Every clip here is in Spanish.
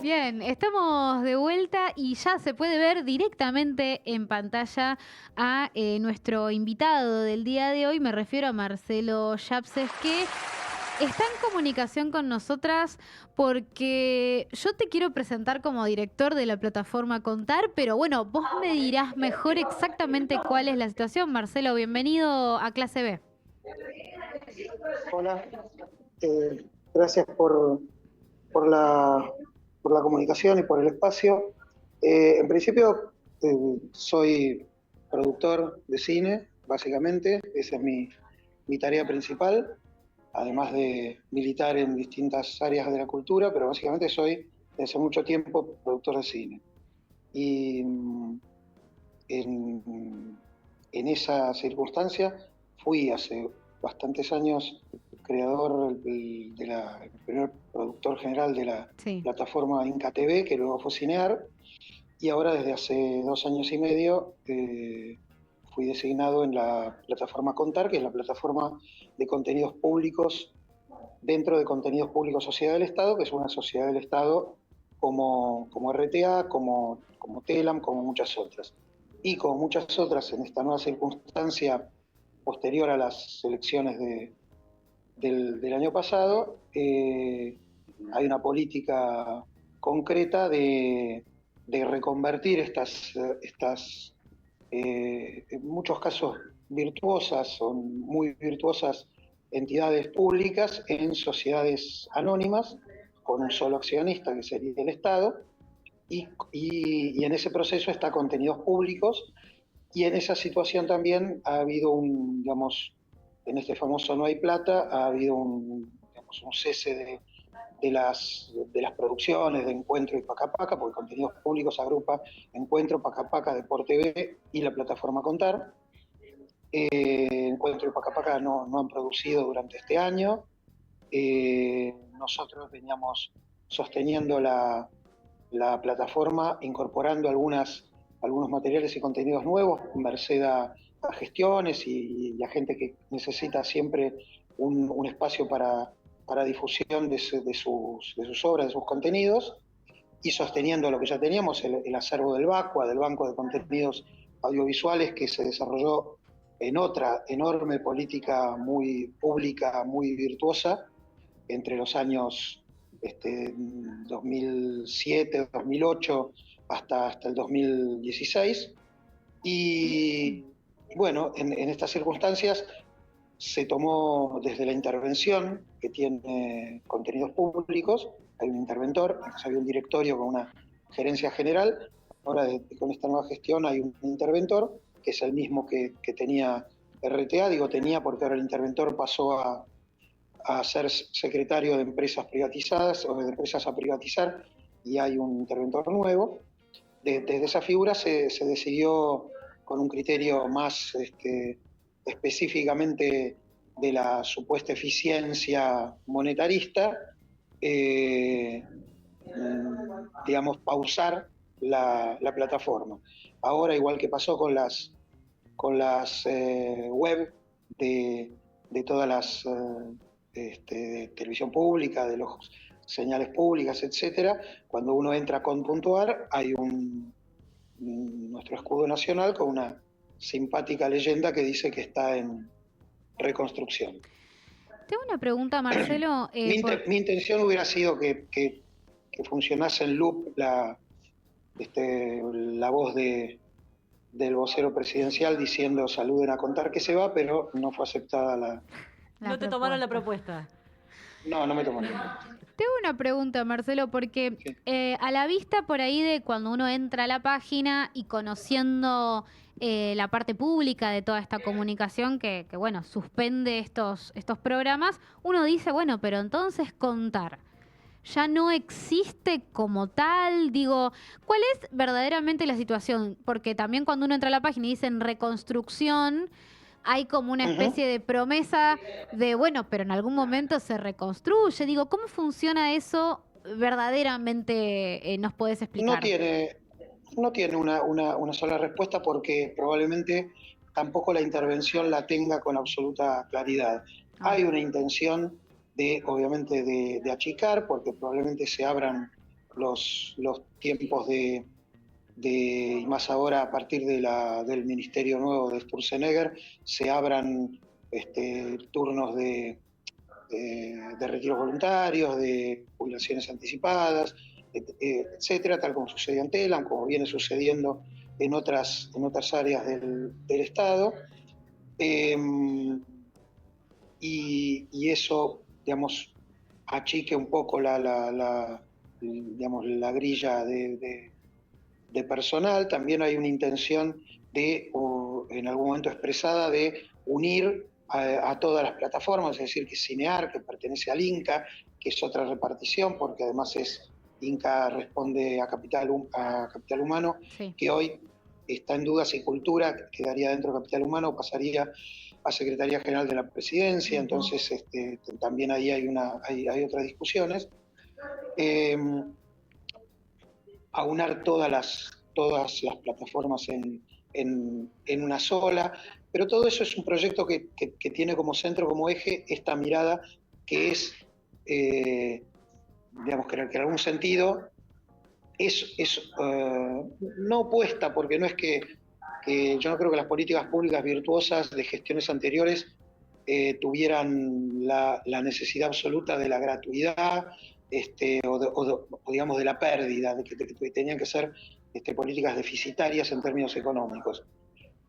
Bien, estamos de vuelta y ya se puede ver directamente en pantalla a nuestro invitado del día de hoy. Me refiero a Marcelo Yapses, que está en comunicación con nosotras porque yo te quiero presentar como director de la plataforma Contar, pero bueno, vos me dirás mejor exactamente cuál es la situación. Marcelo, bienvenido a Clase B. Hola, gracias por la, por la comunicación y por el espacio. En principio, soy productor de cine, básicamente, esa es mi tarea principal, además de militar en distintas áreas de la cultura, pero básicamente soy desde hace mucho tiempo productor de cine. Y en, en esa circunstancia fui hace bastantes años creador el primer productor general de la Sí. plataforma Inca TV, que luego fue Cinear, y ahora desde hace 2 años y medio fui designado en la plataforma Contar, que es la plataforma de contenidos públicos dentro de Contenidos Públicos Sociedad del Estado, que es una sociedad del Estado como RTA, como TELAM, como muchas otras. Y como muchas otras en esta nueva circunstancia posterior a las elecciones del año pasado, hay una política concreta de reconvertir estas en muchos casos virtuosas o muy virtuosas entidades públicas en sociedades anónimas con un solo accionista, que sería el Estado, y en ese proceso está Contenidos Públicos, y en esa situación también ha habido digamos, en este famoso No hay plata, ha habido digamos, un cese de las producciones de Encuentro y Pacapaca, porque Contenidos Públicos agrupa Encuentro, Pacapaca, Deporte B y la plataforma Contar. Encuentro y Pacapaca no han producido durante este año. Nosotros veníamos sosteniendo la plataforma, incorporando algunos materiales y contenidos nuevos, merced a gestiones y a gente que necesita siempre un espacio para difusión de sus obras, de sus contenidos, y sosteniendo lo que ya teníamos, el acervo del BACUA, del Banco de Contenidos Audiovisuales, que se desarrolló en otra enorme política muy pública, muy virtuosa, entre los años 2007, 2008 hasta el 2016. Y bueno, en estas circunstancias se tomó desde la intervención que tiene Contenidos Públicos, hay un interventor, antes había un directorio con una gerencia general, ahora con esta nueva gestión hay un interventor, que es el mismo que tenía RTA, digo tenía porque ahora el interventor pasó a ser secretario de empresas privatizadas o de empresas a privatizar, y hay un interventor nuevo. Desde esa figura se decidió con un criterio más específicamente de la supuesta eficiencia monetarista, eh, digamos, pausar la plataforma. Ahora, igual que pasó con las web de todas las de televisión pública, de los señales públicas, etcétera, cuando uno entra con puntuar, hay nuestro escudo nacional con una simpática leyenda que dice que está en reconstrucción. Tengo una pregunta, Marcelo. Mi intención hubiera sido que funcionase en loop la voz del vocero presidencial diciendo saluden a Contar que se va, pero no fue aceptada No te tomaron la propuesta. No me tomaron la propuesta. Tengo una pregunta, Marcelo, porque Sí. a la vista por ahí de cuando uno entra a la página y conociendo la parte pública de toda esta comunicación que bueno, suspende estos programas, uno dice, bueno, pero entonces Contar ya no existe como tal. Digo, ¿cuál es verdaderamente la situación? Porque también cuando uno entra a la página y dicen reconstrucción, hay como una especie de promesa de, bueno, pero en algún momento se reconstruye. Digo, ¿cómo funciona eso verdaderamente? ¿Nos podés No explicar? tiene una sola respuesta porque probablemente tampoco la intervención la tenga con absoluta claridad. Ah, Hay una intención obviamente, de achicar, porque probablemente se abran los tiempos y más ahora a partir del ministerio nuevo de Sturzenegger, se abran turnos de retiros voluntarios, de jubilaciones anticipadas, etcétera, tal como sucedió en Telam, como viene sucediendo en otras áreas del Estado. Y eso, digamos, achique un poco la grilla de personal. También hay una intención en algún momento expresada, de unir a todas las plataformas, es decir, que Cinear, que pertenece al Inca, que es otra repartición, porque además Inca responde a Capital Humano, sí, que hoy está en duda si Cultura quedaría dentro de Capital Humano o pasaría a Secretaría General de la Presidencia. Entonces también ahí hay otras discusiones. Aunar todas las plataformas en una sola, pero todo eso es un proyecto que tiene como centro, como eje, esta mirada que es, digamos, que en algún sentido es no opuesta, porque no es que yo no creo que las políticas públicas virtuosas de gestiones anteriores tuvieran la necesidad absoluta de la gratuidad, o digamos de la pérdida, de que tenían que ser políticas deficitarias en términos económicos.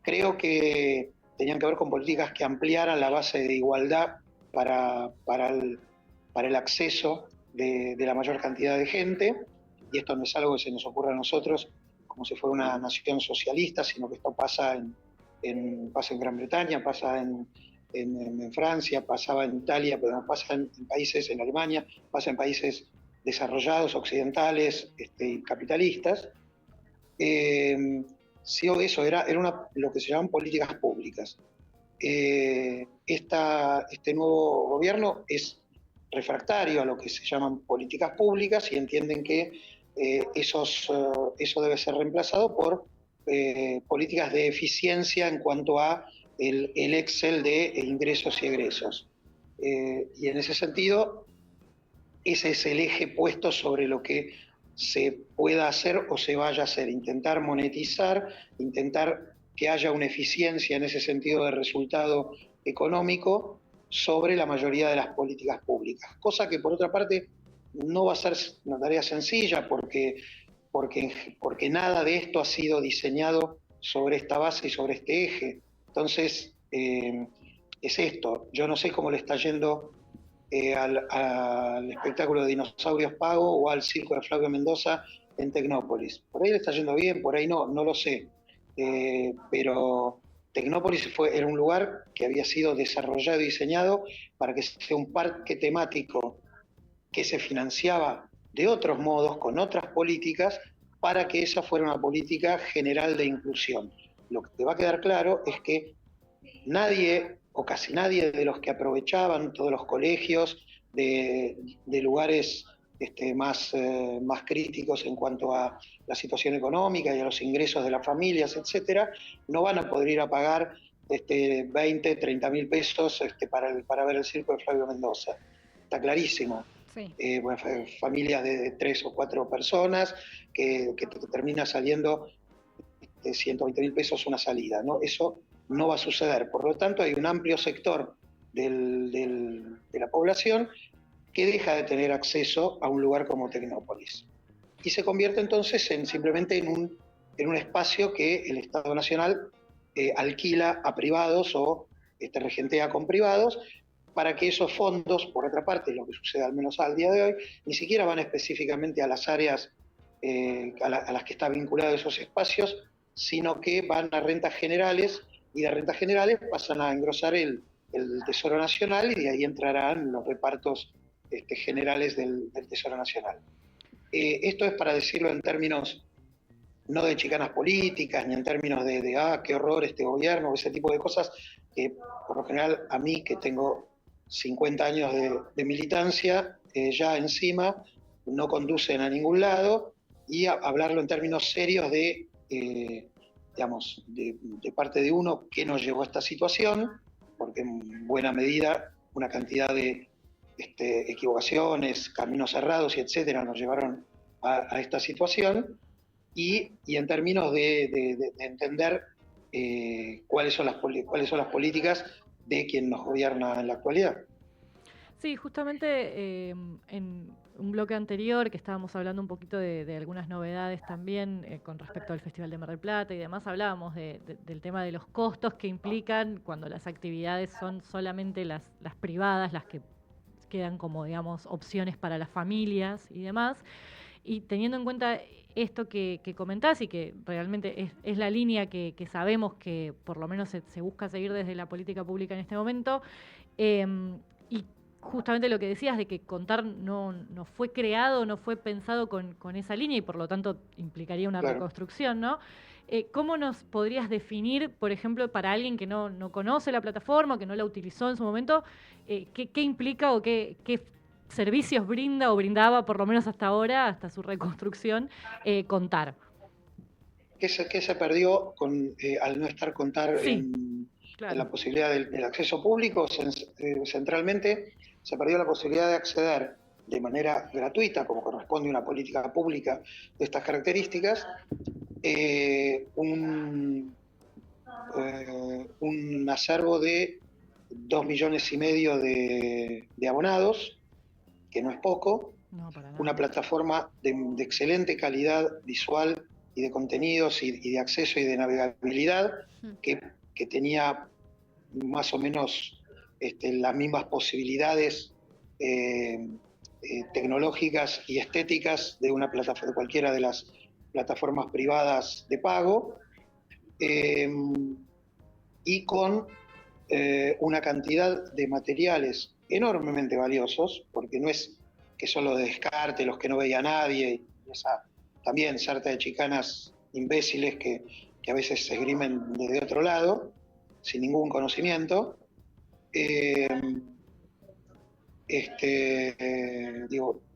Creo que tenían que ver con políticas que ampliaran la base de igualdad para el acceso de la mayor cantidad de gente, y esto no es algo que se nos ocurra a nosotros como si fuera una nación socialista, sino que esto pasa en Gran Bretaña, pasa en Francia, pasaba en Italia, pero pasa en países, en Alemania, pasa en países desarrollados, occidentales, capitalistas. Sí, eso era lo que se llaman políticas públicas. Este nuevo gobierno es refractario a lo que se llaman políticas públicas y entienden que eso debe ser reemplazado por políticas de eficiencia en cuanto a el Excel de ingresos y egresos. Y en ese sentido, ese es el eje puesto sobre lo que se pueda hacer o se vaya a hacer, intentar monetizar, intentar que haya una eficiencia en ese sentido de resultado económico sobre la mayoría de las políticas públicas, cosa que por otra parte no va a ser una tarea sencilla, porque nada de esto ha sido diseñado sobre esta base y sobre este eje. Entonces, es esto. Yo no sé cómo le está yendo al espectáculo de Dinosaurios Pago o al circo de Flavio Mendoza en Tecnópolis. Por ahí le está yendo bien, por ahí no lo sé. Pero Tecnópolis era un lugar que había sido desarrollado y diseñado para que sea un parque temático que se financiaba de otros modos, con otras políticas, para que esa fuera una política general de inclusión. Lo que te va a quedar claro es que nadie, o casi nadie, de los que aprovechaban, todos los colegios de lugares más críticos en cuanto a la situación económica y a los ingresos de las familias, etcétera, no van a poder ir a pagar 20, 30 mil pesos para ver el circo de Flavio Mendoza. Está clarísimo. Sí. Familias de 3 o 4 personas que te termina saliendo 120 mil pesos una salida, ¿no? Eso no va a suceder. Por lo tanto, hay un amplio sector de la población que deja de tener acceso a un lugar como Tecnópolis. Y se convierte entonces simplemente en un espacio que el Estado Nacional alquila a privados o regentea con privados, para que esos fondos, por otra parte, lo que sucede al menos al día de hoy, ni siquiera van específicamente a las áreas a las que está vinculado esos espacios, sino que van a rentas generales, y de rentas generales pasan a engrosar el Tesoro Nacional, y de ahí entrarán los repartos generales del Tesoro Nacional. Esto es para decirlo en términos no de chicanas políticas, ni en términos de qué horror este gobierno, o ese tipo de cosas, que por lo general a mí, que tengo 50 años de militancia ya encima, no conducen a ningún lado, y hablarlo en términos serios de parte de uno, qué nos llevó a esta situación, porque en buena medida una cantidad de equivocaciones, caminos cerrados y etcétera nos llevaron a esta situación y en términos de entender cuáles son las políticas de quien nos gobierna en la actualidad. Sí, justamente en un bloque anterior que estábamos hablando un poquito de algunas novedades también con respecto al Festival de Mar del Plata y demás, hablábamos del tema de los costos que implican cuando las actividades son solamente las privadas, las que quedan como, digamos, opciones para las familias y demás. Y teniendo en cuenta esto que comentás y que realmente es la línea que sabemos que por lo menos se busca seguir desde la política pública en este momento, y justamente lo que decías de que Contar no fue creado, no fue pensado con esa línea y por lo tanto implicaría una reconstrucción, ¿no? ¿Cómo nos podrías definir, por ejemplo, para alguien que no conoce la plataforma, que no la utilizó en su momento, qué implica o qué servicios brinda o brindaba, por lo menos hasta ahora, hasta su reconstrucción, Contar? ¿Qué se perdió al no estar Contar en la posibilidad del acceso público? Centralmente se perdió la posibilidad de acceder de manera gratuita, como corresponde a una política pública de estas características, un acervo de 2,5 millones de abonados, que no es poco, una plataforma de excelente calidad visual y de contenidos y de acceso y de navegabilidad, que tenía más o menos las mismas posibilidades tecnológicas y estéticas de cualquiera de las plataformas privadas de pago, y con una cantidad de materiales enormemente valiosos, porque no es que solo de descarte, los que no veía nadie, y también sarta de chicanas imbéciles que a veces se esgrimen desde otro lado, sin ningún conocimiento.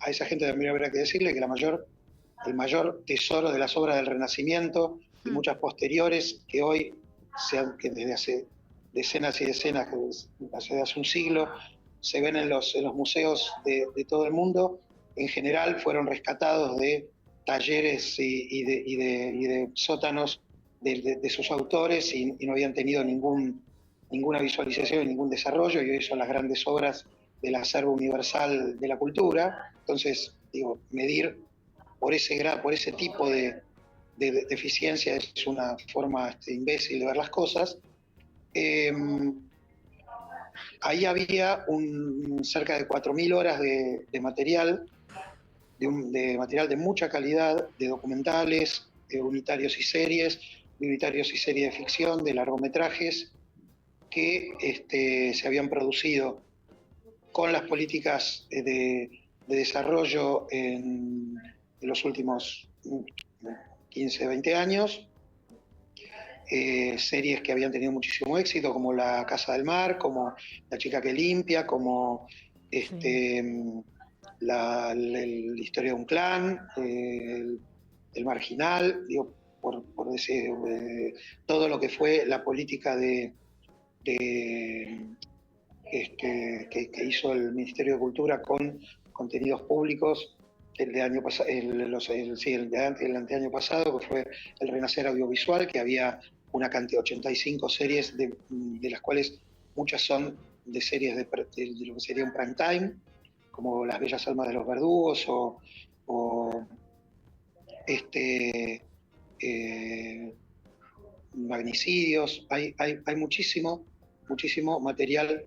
A esa gente también habrá que decirle que el mayor tesoro de las obras del Renacimiento y muchas posteriores, que hoy, que desde hace decenas y decenas, desde hace un siglo, se ven en los museos de todo el mundo, en general fueron rescatados de talleres y de sótanos de sus autores y no habían tenido ninguna visualización y ningún desarrollo, y hoy son las grandes obras del acervo universal de la cultura. Entonces, medir por ese tipo de deficiencia es una forma imbécil de ver las cosas. Ahí había cerca de 4.000 horas de material, de material de mucha calidad, de documentales, de unitarios y series de ficción, de largometrajes, que se habían producido con las políticas de desarrollo en los últimos 15, 20 años, series que habían tenido muchísimo éxito, como La Casa del Mar, como La Chica que Limpia, como la historia de un clan, El Marginal, por decir, todo lo que fue la política que hizo el Ministerio de Cultura con contenidos públicos el anteaño pasado, que fue el Renacer Audiovisual, que había una cantidad de 85 series, de las cuales muchas son de series de lo que sería un prime time, como Las Bellas Almas de los Verdugos o Magnicidios. Hay muchísimo material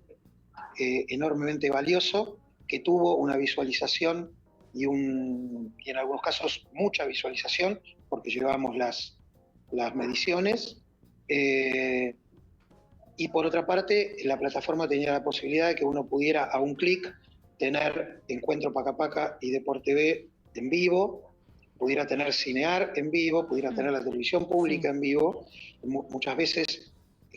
enormemente valioso, que tuvo una visualización y en algunos casos mucha visualización, porque llevamos las mediciones, y por otra parte la plataforma tenía la posibilidad de que uno pudiera a un clic tener Encuentro Paca Paca y Deport TV en vivo, pudiera tener Cinear en vivo, pudiera tener la televisión pública en vivo, muchas veces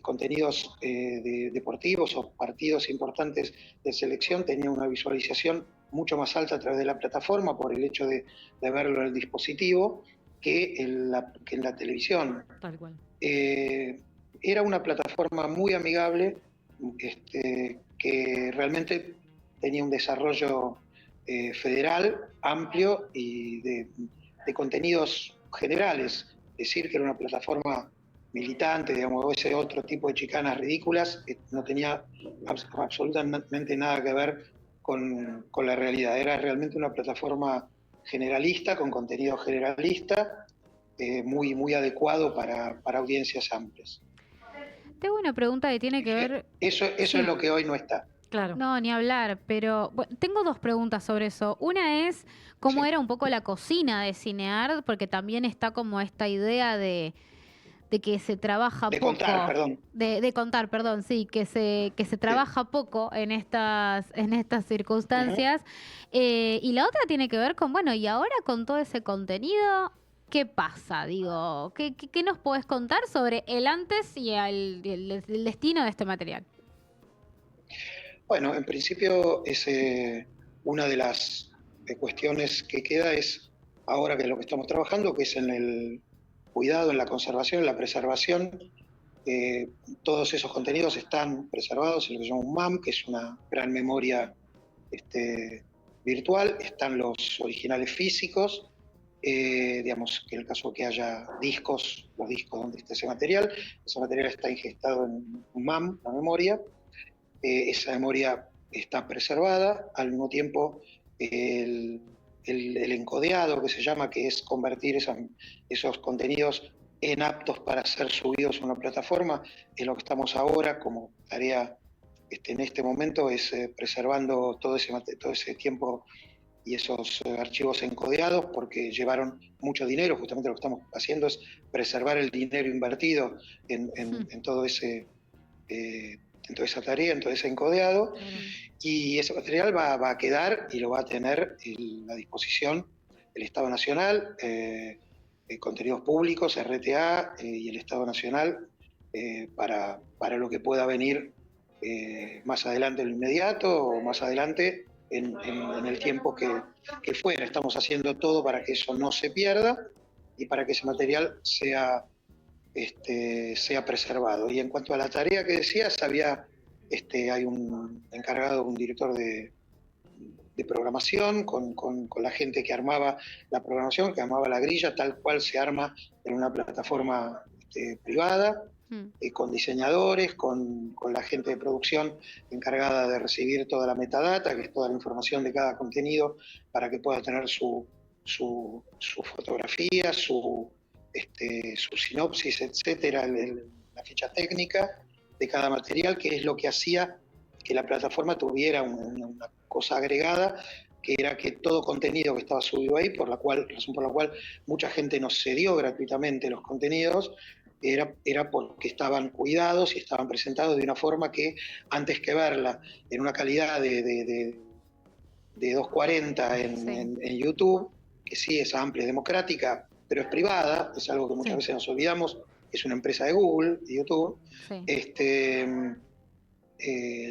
contenidos deportivos o partidos importantes de selección tenían una visualización mucho más alta a través de la plataforma por el hecho de verlo en el dispositivo que en la televisión. Tal cual. Era una plataforma muy amigable, que realmente tenía un desarrollo federal, amplio y de contenidos generales. Decir que era una plataforma militante, digamos, o ese otro tipo de chicanas ridículas, no tenía absolutamente nada que ver con la realidad. Era realmente una plataforma generalista, con contenido generalista, muy, muy adecuado para audiencias amplias. Tengo una pregunta que tiene que ver... Eso Sí. es lo que hoy no está. Claro. No, ni hablar, pero bueno, tengo dos preguntas sobre eso. Una es cómo Sí. era un poco la cocina de Cinear, porque también está como esta idea de que se trabaja De poco. contar, perdón. De contar, perdón, sí, que se trabaja poco en estas circunstancias. Y la otra tiene que ver con, bueno, y ahora con todo ese contenido, ¿qué pasa? Digo, ¿qué nos podés contar sobre el antes y el destino de este material? Bueno, en principio es una de las cuestiones que queda es ahora que lo que estamos trabajando, que es en el cuidado, en la conservación, en la preservación. Todos esos contenidos están preservados en lo que se llama un MAM, que es una gran memoria virtual. Están los originales físicos, digamos que en el caso que haya discos, los discos donde está ese material está ingestado en un MAM, la memoria. Esa memoria está preservada, al mismo tiempo el encodeado que se llama, que es convertir esos contenidos en aptos para ser subidos a una plataforma, es lo que estamos ahora como tarea en este momento, es preservando todo ese tiempo y esos archivos encodeados, porque llevaron mucho dinero. Justamente lo que estamos haciendo es preservar el dinero invertido en todo ese... en toda esa tarea, en todo ese encodeado, y ese material va a quedar y lo va a tener a la disposición el Estado Nacional, contenidos públicos, RTA y el Estado Nacional para lo que pueda venir más adelante en lo inmediato o más adelante en el tiempo que fuera. Estamos haciendo todo para que eso no se pierda y para que ese material sea preservado. Y en cuanto a la tarea que decías, hay un encargado, un director de programación con la gente que armaba la programación, que armaba la grilla tal cual se arma en una plataforma privada, con diseñadores, con la gente de producción encargada de recibir toda la metadata, que es toda la información de cada contenido, para que pueda tener su fotografía, su sinopsis, etcétera, la ficha técnica de cada material, que es lo que hacía que la plataforma tuviera una cosa agregada, que era que todo contenido que estaba subido ahí, razón por la cual mucha gente nos cedió gratuitamente los contenidos, era porque estaban cuidados y estaban presentados de una forma que antes que verla en una calidad de 240 en YouTube, que sí es amplia y democrática, pero es privada, es algo que muchas veces nos olvidamos, es una empresa de Google, de YouTube,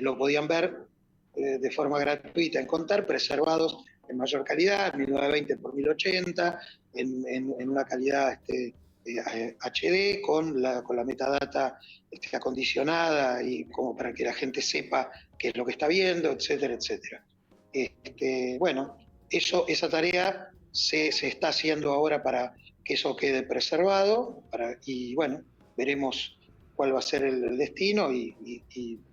lo podían ver de forma gratuita en Contar, preservados en mayor calidad, 1920 por 1080, en una calidad HD, con la metadata acondicionada y como para que la gente sepa qué es lo que está viendo, etcétera, etcétera. Bueno, esa tarea se está haciendo ahora para que eso quede preservado, y bueno, veremos cuál va a ser el destino y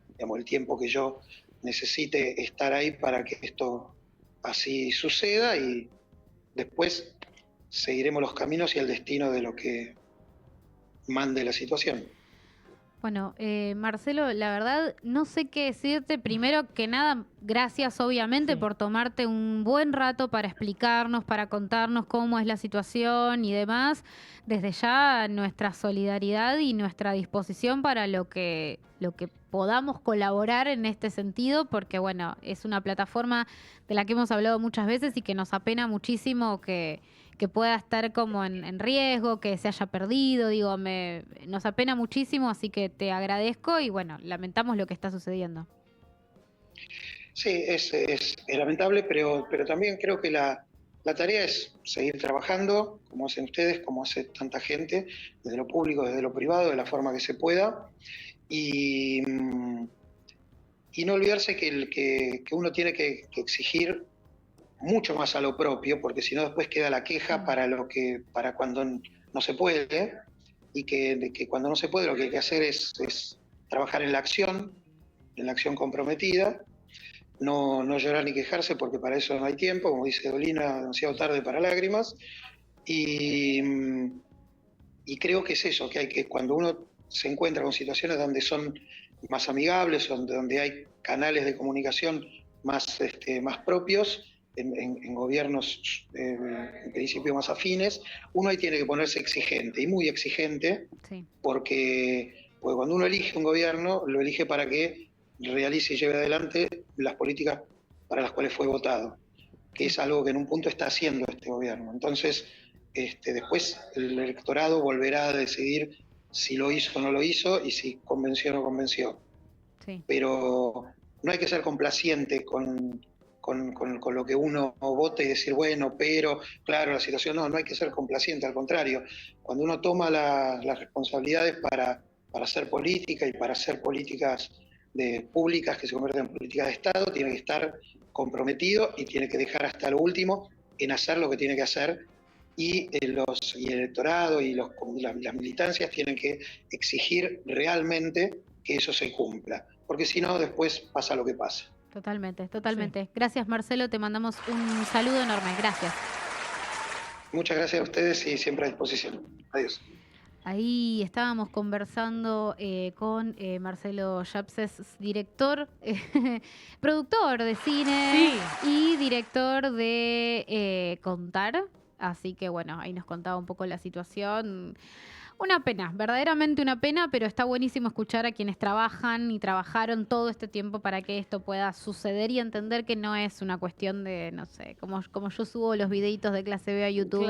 digamos, el tiempo que yo necesite estar ahí para que esto así suceda, y después seguiremos los caminos y el destino de lo que mande la situación. Bueno, Marcelo, la verdad no sé qué decirte. Primero que nada, gracias obviamente por tomarte un buen rato para explicarnos, para contarnos cómo es la situación y demás. Desde ya nuestra solidaridad y nuestra disposición para lo que podamos colaborar en este sentido, porque bueno, es una plataforma de la que hemos hablado muchas veces y que nos apena muchísimo que pueda estar como en riesgo, que se haya perdido, digo, nos apena muchísimo, así que te agradezco y bueno, lamentamos lo que está sucediendo. Sí, es lamentable, pero también creo que la tarea es seguir trabajando, como hacen ustedes, como hace tanta gente, desde lo público, desde lo privado, de la forma que se pueda, y no olvidarse que uno tiene que exigir mucho más a lo propio, porque si no después queda la queja para cuando no se puede, y que cuando no se puede lo que hay que hacer es trabajar en la acción comprometida, no llorar ni quejarse, porque para eso no hay tiempo, como dice Dolina, demasiado tarde para lágrimas, y creo que es eso, que cuando uno se encuentra con situaciones donde son más amigables, donde hay canales de comunicación más propios, en gobiernos en principio más afines, uno ahí tiene que ponerse exigente, y muy exigente, Sí. porque cuando uno elige un gobierno, lo elige para que realice y lleve adelante las políticas para las cuales fue votado, que es algo que en un punto está haciendo este gobierno. Entonces, después el electorado volverá a decidir si lo hizo o no lo hizo, y si convenció o no convenció. Sí. Pero no hay que ser complaciente con lo que uno vota y decir, bueno, pero, claro, la situación, no hay que ser complaciente, al contrario. Cuando uno toma las responsabilidades para hacer política y para hacer políticas públicas que se convierten en políticas de Estado, tiene que estar comprometido y tiene que dejar hasta lo último en hacer lo que tiene que hacer, y el electorado y las militancias tienen que exigir realmente que eso se cumpla, porque si no, después pasa lo que pasa. Totalmente. Sí. Gracias, Marcelo, te mandamos un saludo enorme. Gracias. Muchas gracias a ustedes y siempre a disposición. Adiós. Ahí estábamos conversando con Marcelo Yapses, director, productor de cine y director de Contar. Así que bueno, ahí nos contaba un poco la situación. Una pena, verdaderamente una pena, pero está buenísimo escuchar a quienes trabajan y trabajaron todo este tiempo para que esto pueda suceder, y entender que no es una cuestión de, no sé, como yo subo los videitos de Clase B a YouTube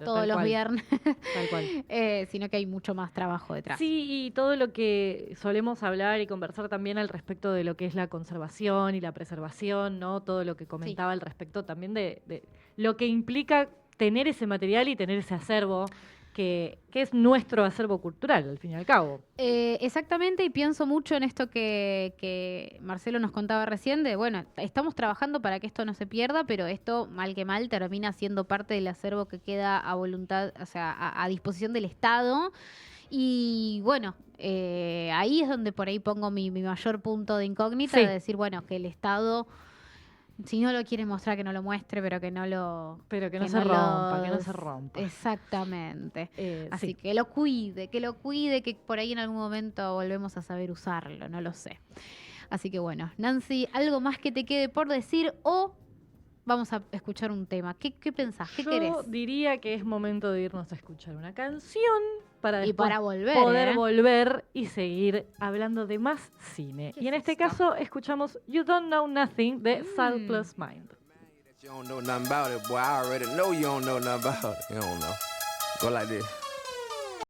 todos los viernes, tal cual. Sino que hay mucho más trabajo detrás. Sí, y todo lo que solemos hablar y conversar también al respecto de lo que es la conservación y la preservación, ¿no? Todo lo que comentaba al respecto también de lo que implica tener ese material y tener ese acervo, que es nuestro acervo cultural, al fin y al cabo. Exactamente, y pienso mucho en esto que Marcelo nos contaba recién, de, bueno, estamos trabajando para que esto no se pierda, pero esto, mal que mal, termina siendo parte del acervo que queda a voluntad, o sea, a disposición del Estado. Y bueno, ahí es donde por ahí pongo mi mayor punto de incógnita, de decir, bueno, que el Estado, si no lo quiere mostrar, que no lo muestre, pero que no lo... Pero que no se rompa. Exactamente. Así que lo cuide, que por ahí en algún momento volvemos a saber usarlo, no lo sé. Así que bueno, Nancy, ¿algo más que te quede por decir o vamos a escuchar un tema? ¿Qué pensás? ¿Qué querés? Yo diría que es momento de irnos a escuchar una canción para volver, poder volver y seguir hablando de más cine. Y en este caso escuchamos You Don't Know Nothing de Saltless Mind. You don't know nothing about it, boy. I already know you don't know nothing about it. You don't know. Go like this.